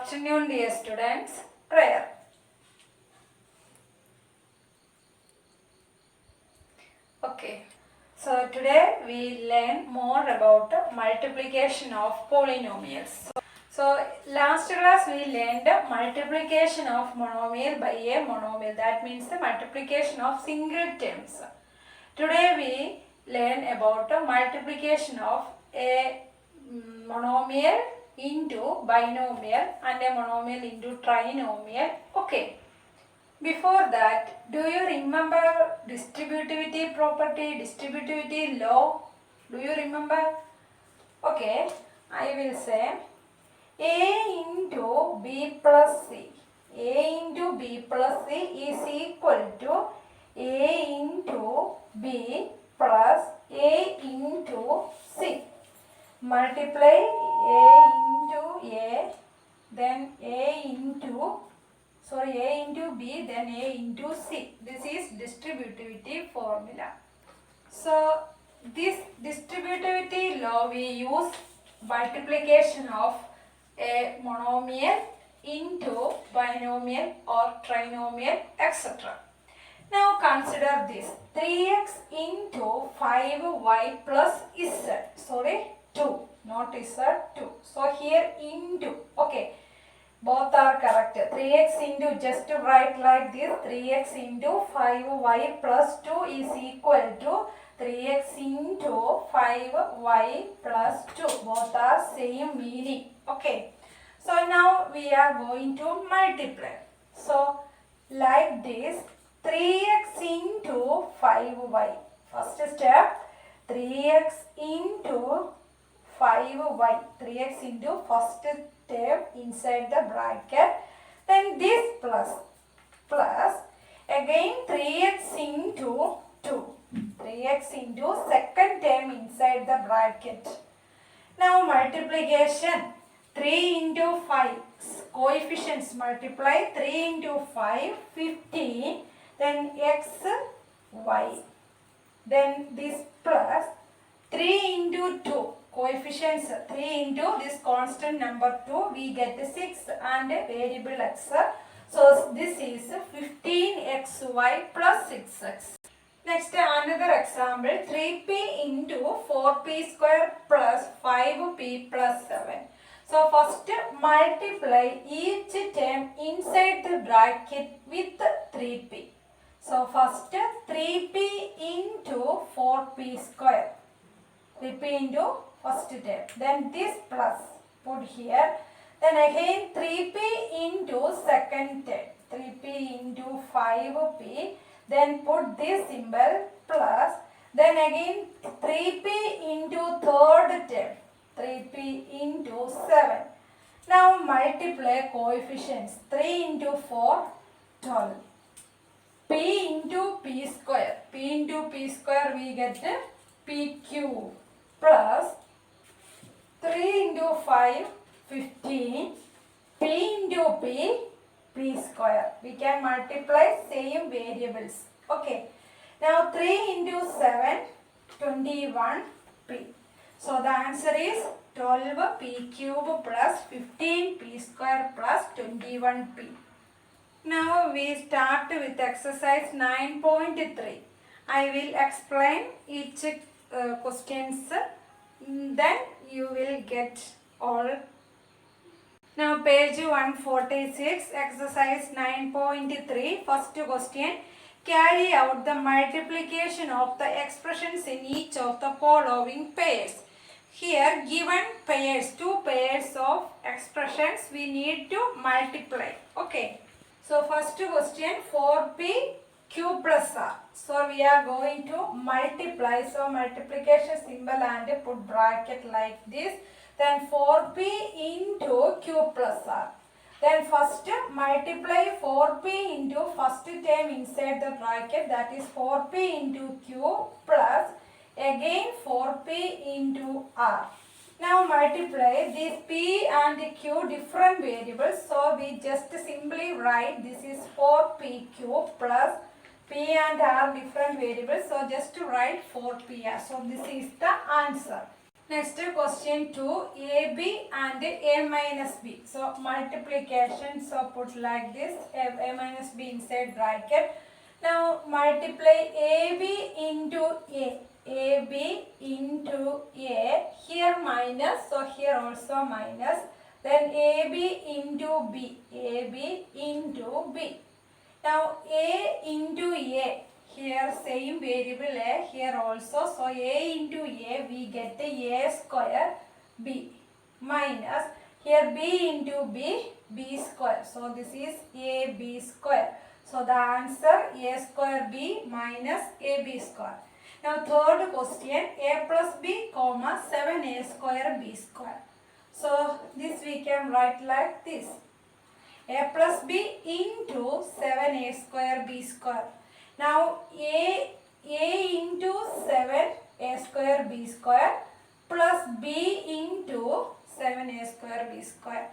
afternoon, dear students. Prayer. Okay. So today we learn more about multiplication of polynomials. So last class we learned multiplication of monomial by a monomial. That means the multiplication of single terms. Today we learn about multiplication of a monomial into binomial and a monomial into trinomial. Okay. Before that, do you remember distributivity property, distributivity law? Do you remember? Okay, I will say A into B plus C. A into B plus C is equal to A into B plus A into C. Multiply A into A, then A into B, then A into C. This is distributivity formula. So this distributivity law we use multiplication of a monomial into binomial or trinomial, etc. Now consider this 3x into 5y plus z. 2, not z, 2. So here into, okay. Both are correct. 3x into, just write like this, 3x into 5y plus 2 is equal to 3x into 5y plus 2. Both are same meaning. Okay. So now we are going to multiply. So like this, 3x into 5y. First step, 3x into 5y. 3x into first step inside the bracket. Then this plus again 3x into 2. 3x into second term inside the bracket. Now multiplication. 3 into 5. Coefficients multiply. 3 into 5, 15. Then x, y. Then this plus 3 into 2. Coefficients 3 into this constant number 2, we get 6 and variable x. So this is 15xy plus 6x. Next another example, 3p into 4p square plus 5p plus 7. So first multiply each term inside the bracket with 3p. So first 3p into 4p square. 3p into first term. Then this plus put here. Then again 3p into second term. 3p into 5p. Then put this symbol plus. Then again 3p into third term. 3p into 7. Now multiply coefficients. 3 into 4, 12. P into p square. P into p square we get p cube plus 3 into 5, 15. P into p square. We can multiply same variables. Okay. Now 3 into 7, 21p. So the answer is 12p cube plus 15p square plus 21p. Now we start with exercise 9.3. I will explain each questions, then you will get all. Now page 146, exercise 9.3, first question. Carry out the multiplication of the expressions in each of the following pairs. Here given pairs, two pairs of expressions we need to multiply. Okay. So first question, 4p q plus r. So we are going to multiply. So multiplication symbol and put bracket like this. Then 4p into q plus r. Then first multiply 4p into first term inside the bracket, that is 4p into q plus again 4p into r. Now multiply these p and q different variables. So we just simply write this is 4p cube plus p and r different variables. So just to write 4p. So this is the answer. Next question 2, AB and A minus B. So multiplication, so put like this, A minus B inside bracket. Now multiply AB into A. AB into A. Here minus, so here also minus. Then AB into B. AB into B. Now A into A. Here same variable A, here also. So A into A, we get A square B minus here B into B, B square. So this is AB square. So the answer A square B minus AB square. Now third question, A plus B comma 7A square B square. So this we can write like this. A plus B into 7A square B square. Now A into 7A square B square plus B into 7A square B square.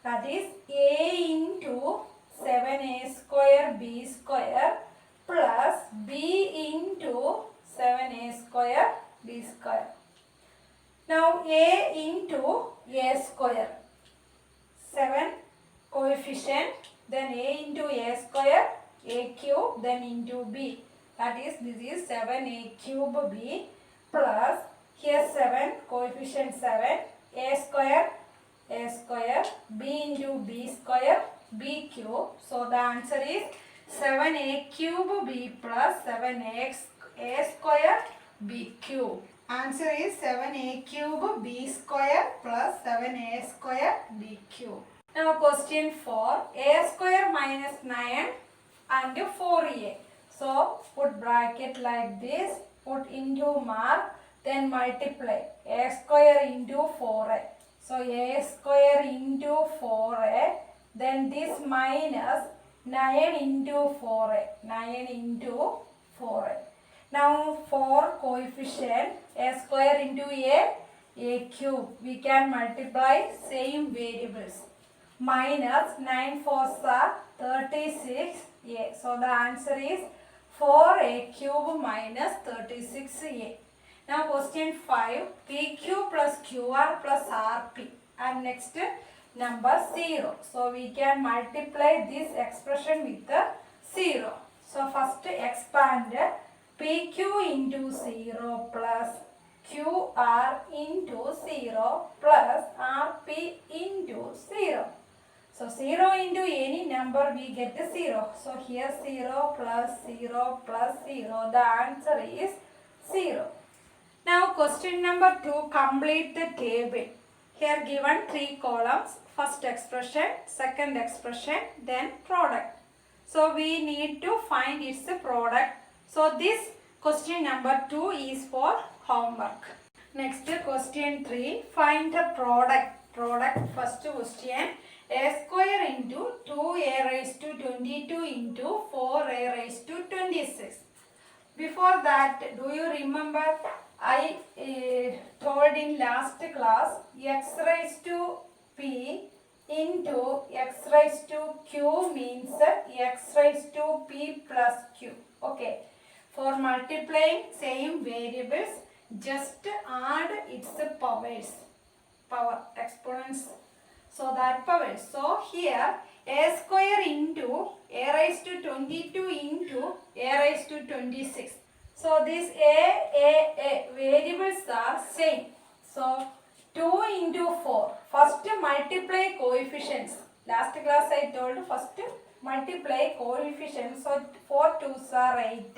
That is A into 7A square B square plus B into 7A square B square. Now A into A square. 7 coefficient, then A into A square, A cube, then into B. That is, this is 7A cube B plus, here 7, coefficient 7, A square, B into B square, B cube. So the answer is 7A cube B plus 7A square B cube. Answer is 7A cube B square plus 7A square B cube. Now question 4, A square minus 9 and 4A. So put bracket like this, put into mark, then multiply. A square into 4A. So A square into 4A, then this minus 9 into 4A. 9 into 4A. Now 4 coefficient, A square into A cube. We can multiply same variables. Minus 9 fours are 36A. So the answer is 4A cube minus 36A. Now question 5, PQ plus QR plus RP. And next number 0. So we can multiply this expression with the 0. So first expand PQ into 0 plus QR into 0 plus RP into 0. So 0 into any number we get 0. So here 0 plus 0 plus 0. The answer is 0. Now question number 2, complete the table. Here given 3 columns. First expression, second expression, then product. So we need to find its product. So this question number 2 is for homework. Next question 3, find the product. Product, first question, A square into 2A raised to 22 into 4A raised to 26. Before that, do you remember I told in last class x raised to p into x raised to q means x raised to p plus q. Okay. For multiplying same variables, just add its powers, power exponents. So that power. So here a square into a raised to 22 into a raised to 26. So these a variables are same. So 2 into 4. First multiply coefficients. Last class I told first multiply coefficients. So 4 2s are 8.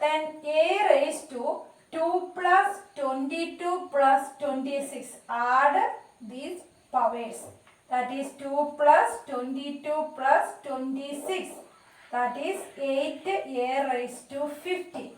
Then a raised to 2 plus 22 plus 26. Add these powers. That is 2 plus 22 plus 26. That is 8 a raised to 50.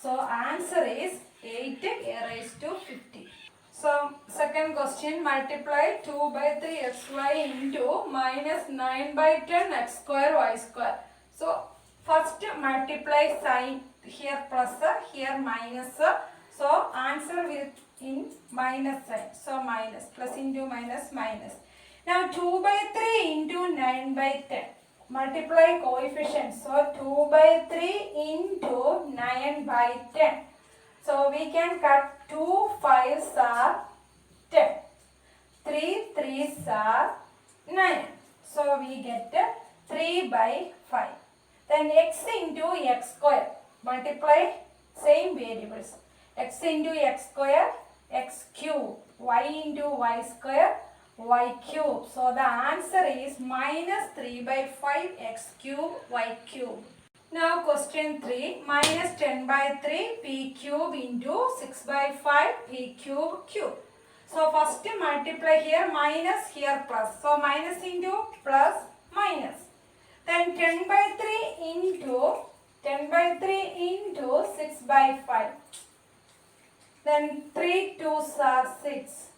So answer is 8 a raised to 50. So second question, multiply 2 by 3 xy into minus 9 by 10 x square y square. So first multiply sign, here plus, here minus. So answer will in minus sign. So minus, plus into minus, minus. Now 2 by 3 into 9 by 10. Multiply coefficients. So 2 by 3 into 9 by 10. So we can cut 2 5s are 10. 3 3s are 9. So we get 3 by 5. Then x into x square. Multiply same variables. X into x square, x cube. Y into y square, y cube. So the answer is minus 3 by 5 x cube, y cube. Now question 3, minus 10 by 3 p cube into 6 by 5 p cube cube. So first multiply here minus, here plus. So minus into plus minus. Then 10 by 3 into 6 by 5. Then 3 2s are 6.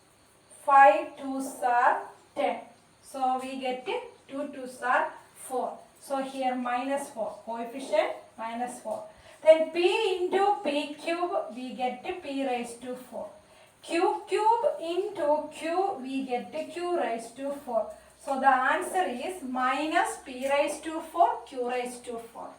5 2s are 10. So we get 2 2s are 4. So here minus 4. Coefficient minus 4. Then p into p cube we get p raised to 4. Q cube into q we get q raised to 4. So the answer is minus p raised to 4, q raised to 4.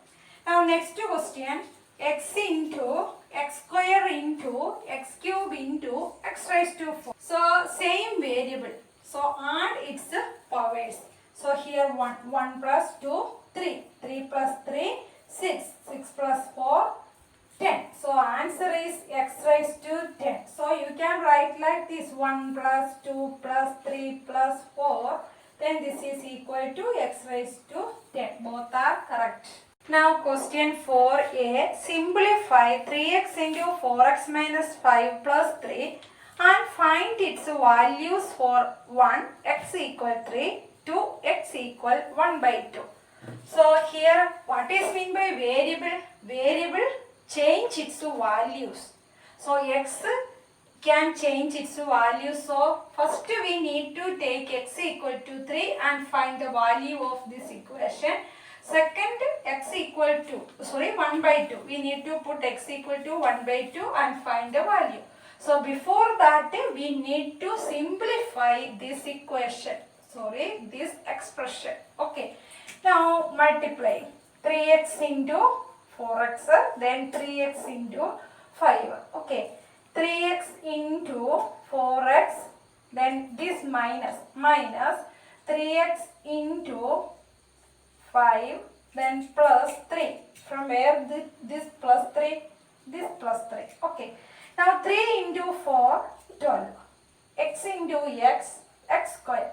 Now next question, x into x square into x cube into x raised to 4. So same variable. So add its powers. So here 1 plus 2, 3. 3 plus 3, 6. 6 plus 4, 10. So answer is x raised to 10. So you can write like this, 1 plus 2 plus 3 plus 4. Then this is equal to x raised to 10. Both are correct. Now question 4a. Simplify 3x into 4x minus 5 plus 3 and find its values for 1, x equal 3, 2, x equal 1 by 2. So here what is meant by variable? Variable change its values. So x can change its value. So first we need to take x equal to 3 and find the value of this equation. Second, x equal to 1 by 2. We need to put x equal to 1 by 2 and find the value. So before that we need to simplify this equation. This expression. Okay. Now multiply 3x into 4x, then 3x into 5. Okay. 3x into 4x, then this minus 3x into 5, then plus 3. From where this plus 3? This plus 3. Okay. Now 3 into 4, 12. X into x, x square.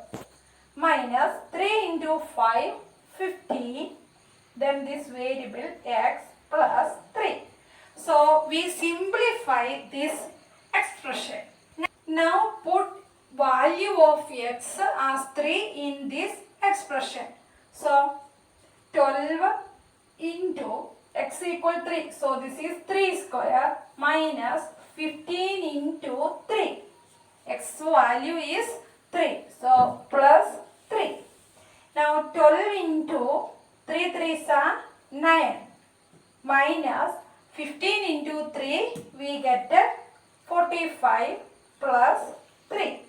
Minus 3 into 5, 15. Then this variable x plus 3. So we simplify this expression. Now put value of x as 3 in this expression. So 12 into x equal 3. So this is 3 square minus 15 into 3. X value is 3. So plus 3. Now 12 into 3 3s are 9 minus 15 into 3 we get 45 plus 3.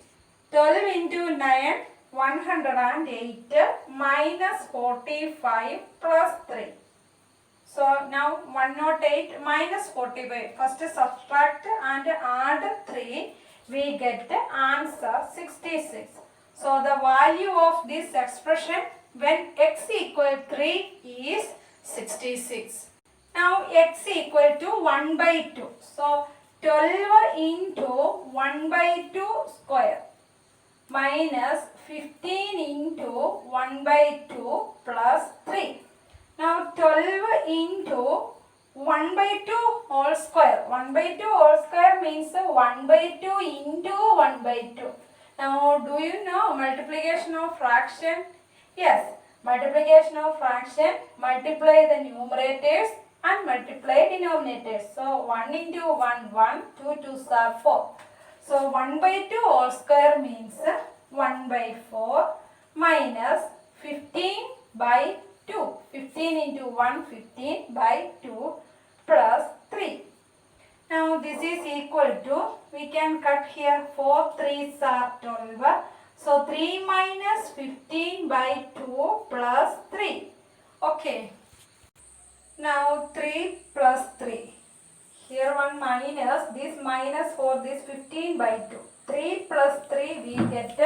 12 into 9 108 minus 45 plus 3. So now 108 minus 45. First subtract and add 3. We get the answer 66. So the value of this expression when x equal 3 is 66. Now x equal to 1 by 2. So 12 into 1 by 2 square minus 15 into 1 by 2 plus 3. Now 12 into 1 by 2 whole square. 1 by 2 whole square means 1 by 2 into 1 by 2. Now do you know multiplication of fraction? Yes, multiplication of fraction, multiply the numerators and multiply denominators. So 1 into 1, 1, 2 2s are 4. So 1 by 2 whole square means 1 by 4 minus 15 by 2. 15 into 1, 15 by 2 plus 3. Now this is equal to, we can cut here 4 3s are 12. So 3 minus 15 by 2 plus 3. Okay. Now 3 plus 3. Here one minus, this minus for this 15 by 2. 3 plus 3 we get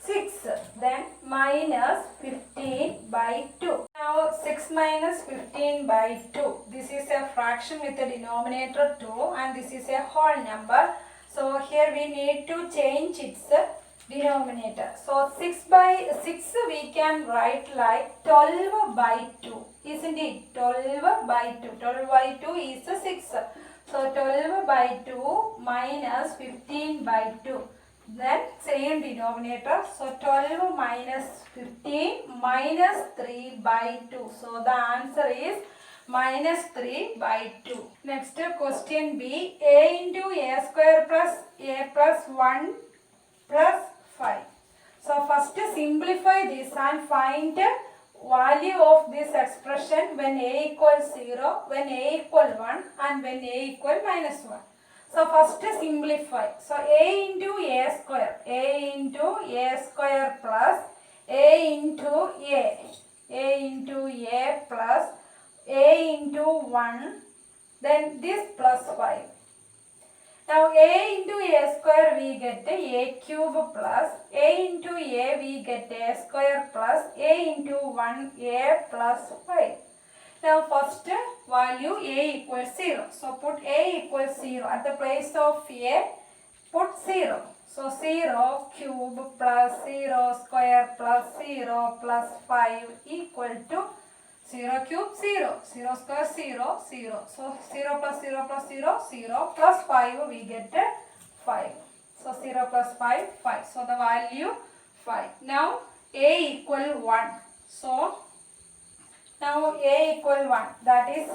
6. Then minus 15 by 2. Now 6 minus 15 by 2. This is a fraction with the denominator 2 and this is a whole number. So here we need to change its denominator. So 6 by 6 we can write like 12 by 2. Isn't it? 12 by 2. 12 by 2 is 6. So 12 by 2 minus 15 by 2. Then same denominator. So 12 minus 15 minus 3 by 2. So the answer is minus 3 by 2. Next question B. A into A square plus A plus 1 plus 5. So first simplify this and find value of this expression when A equals 0, when A equal 1 and when A equal minus 1. So first simplify. So A into A square. A into A square plus A into A. A into A plus A into 1. Then this plus 5. Now A into A square we get A cube plus A into A we get A square plus A into 1 A plus 5. Now first value A equals 0. So put A equals 0. At the place of A put 0. So 0 cube plus 0 square plus 0 plus 5 equal to 0 cube 0. 0 square 0 0. So 0 plus 0 plus 0 0 plus 5 we get 5. So 0 plus 5 5. So the value 5. Now A equal 1. So now A equal 1, that is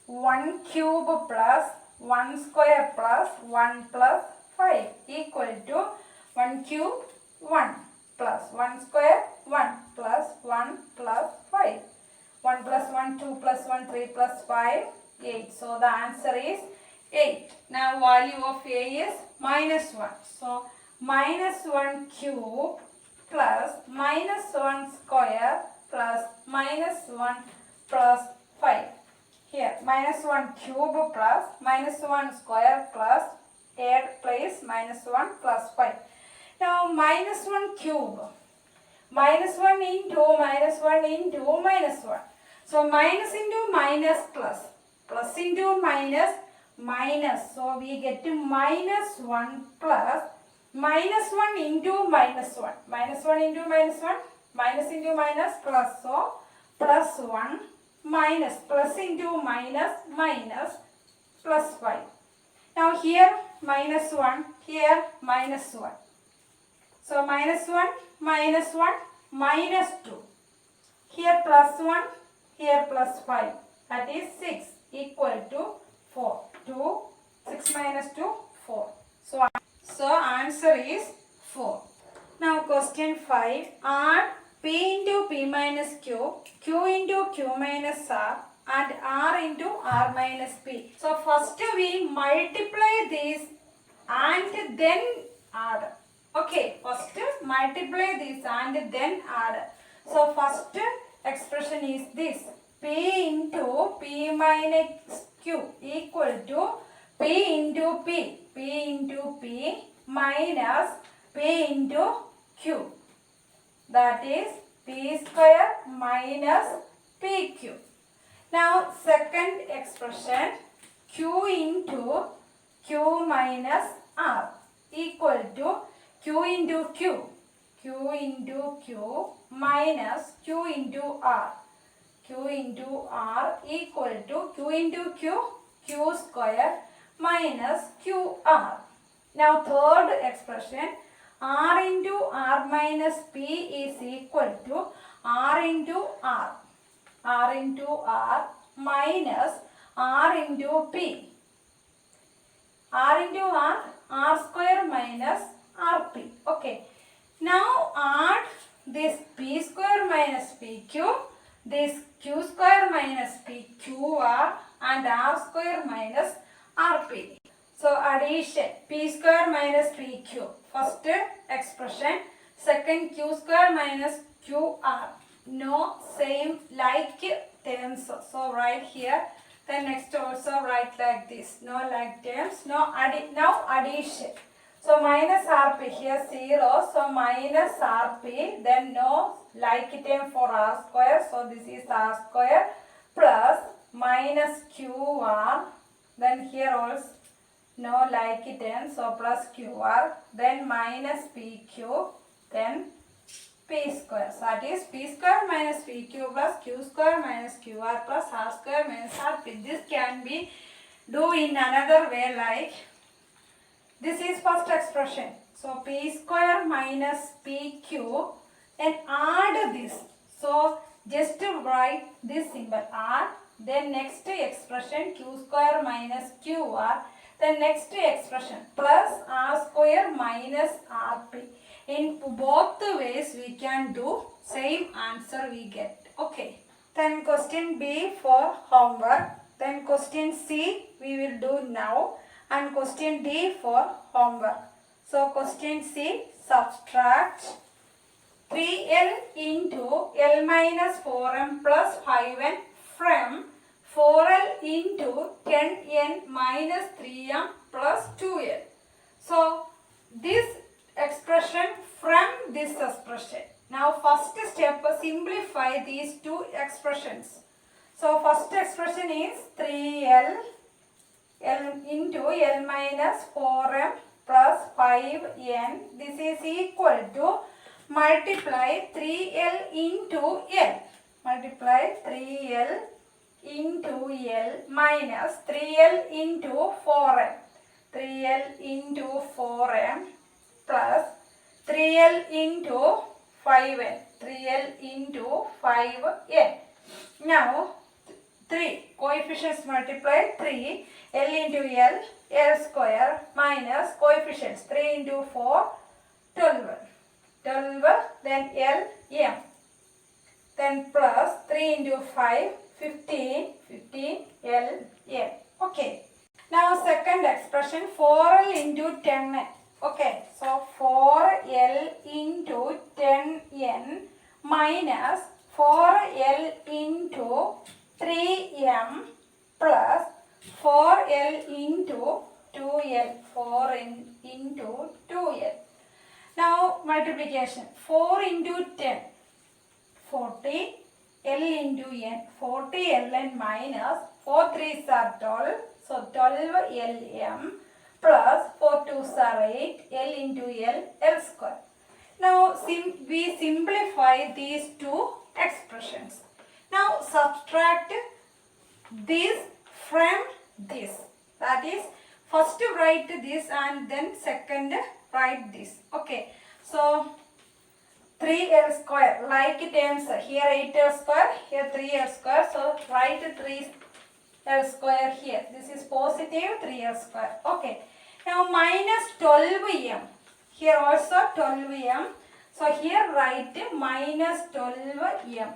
1 cube plus 1 square plus 1 plus 5 equal to 1 cube 1 plus 1 square 1 plus 1 plus 5. 1 plus 1, 2 plus 1, 3 plus 5, 8. So the answer is 8. Now value of A is minus 1. So minus 1 cube plus minus 1 square plus minus 1 plus 5. Here minus 1 cube plus minus 1 square plus add place minus 1 plus 5. Now minus 1 cube. Minus 1 into minus 1 into minus 1. So minus into minus plus. Plus into minus minus. So we get to minus 1 plus minus 1 into minus 1. Minus 1 into minus 1. Minus into minus plus. So plus 1 minus plus into minus minus plus 5. Now here minus 1. Here minus 1. So minus 1 minus 1 minus 2. Here plus 1. Here plus 5. That is 6 equal to 4. 2. 6 minus 2. 4. So answer is 4. Now question 5. Add P into P minus Q, Q into Q minus R and R into R minus P. So first we multiply these and then add. Okay, first multiply this and then add. So first expression is this. P into P minus Q equal to P into P. P into P minus P into Q. That is P square minus PQ. Now second expression Q into Q minus R equal to Q into Q. Q into Q minus Q into R. Q into R equal to Q into Q, Q square minus QR. Now third expression R into R minus P is equal to R into R. R into R minus R into P. R into R, R square minus RP. Okay. Now add this P square minus PQ, this Q square minus PQR and R square minus RP. So addition P square minus PQ. First expression. Second Q square minus QR. No same like terms. So right here Then next also write like this. No like terms. Now addition. So minus RP here 0. So minus RP. Then no like term for R square. So this is R square plus minus QR. Then here also no like term. So plus QR. Then minus PQ. Then P square. So that is P square minus PQ plus Q square minus QR plus R square minus RP. This can be do in another way like this is first expression. So P square minus PQ and add this. So just write this symbol add. Then next expression Q square minus QR. Then next expression plus R square minus RP. In both the ways we can do same answer we get. Okay. Then question B for homework. Then question C we will do now. And question D for homework. So question C, subtract 3L into L minus 4M plus 5N from 4L into 10N minus 3M plus 2L. So this expression from this expression. Now first step, simplify these two expressions. So first expression is 3L into L minus 4M plus 5N. This is equal to multiply 3L into L. Multiply 3L into L minus 3L into 4M. 3L into 4M plus 3L into 5N. 3L into 5N. Now 3 coefficients multiply 3 L into L, L square minus coefficients 3 into 4, 12. 12 then L, M. Then plus 3 into 5, 15, 15 L, M. Okay. Now second expression 4L into 10N. Okay. So 4L into 10N minus 4L into 3M plus 4L into 2L. 4 into 2L. Now multiplication. 4 into 10. 40. L into N. 40 Ln minus 4 3s are 12. So 12 Lm plus 4 2s are 8. L into L. L square. Now we simplify these two expressions. Now subtract this from this. That is first write this and then second write this. Okay. So 3L square like terms here 8L square, here 3L square. So write 3L square here. This is positive 3L square. Okay. Now minus 12M. Here also 12M. So here write minus 12M.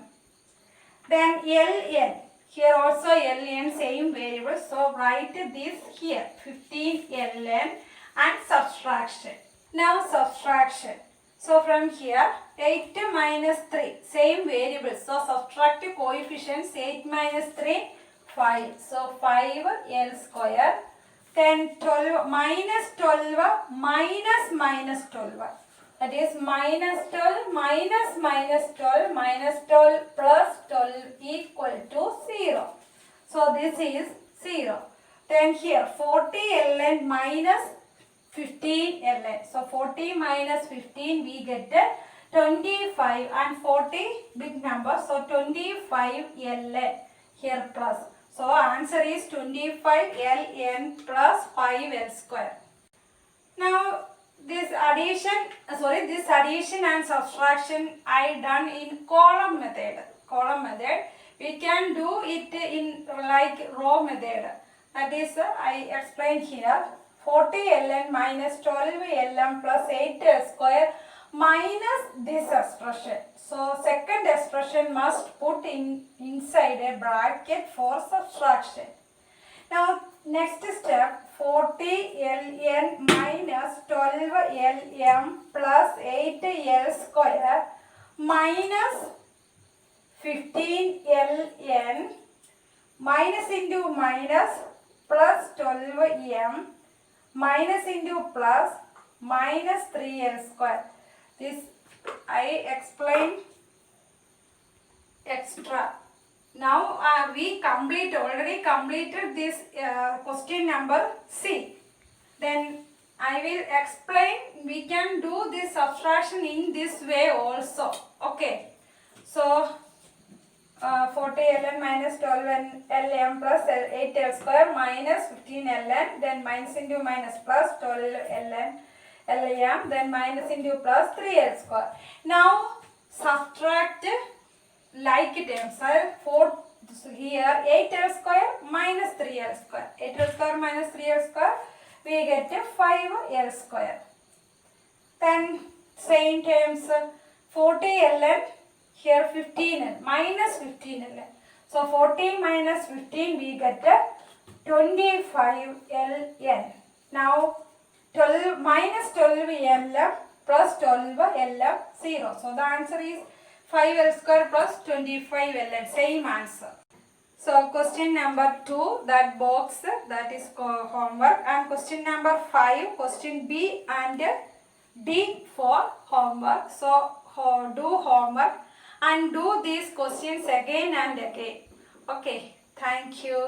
Then Ln. Here also Ln same variable. So write this here 15 Ln and subtraction. Now subtraction. So from here 8 minus 3 same variable. So subtract coefficients 8 minus 3 5. So 5 L square. Then 12 minus 12 minus 12. That is minus 12 minus 12 plus 12 equal to 0. So this is 0. Then here 40 Ln minus 15 Ln. So 40 minus 15 we get 25 and 40 big number. So 25 Ln here plus. So answer is 25 Ln plus 5 L square. Now this addition and subtraction I done in column method. Column method. We can do it in like row method. That is I explain here. 40 Ln minus 12 Lm plus 8 L square minus this expression. So second expression must put inside a bracket for subtraction. Now next step 40 Ln minus 12 Lm plus 8 L square minus 15 Ln minus into minus plus 12m minus into plus minus 3l square. This I explained extra. Now we already completed this question number C. Then I will explain, we can do this subtraction in this way also. Okay. So 40 ln minus 12 lm plus 8l square minus 15 ln, then minus into minus plus 12 ln lm, then minus into plus 3l square. Now subtract like terms. Here 8l square minus 3l square. 8l square minus 3l square, we get 5l square. Then same terms, 40 ln, here 15 minus 15 ln. So 40 minus 15, we get 25 ln. Now 12 minus 12 ln plus 12 ln 0. So the answer is 5l square plus 25 ln. Same answer. So question number 2, that box, that is homework, and question number 5, question B and D for homework. So do homework and do these questions again and again. Okay, thank you.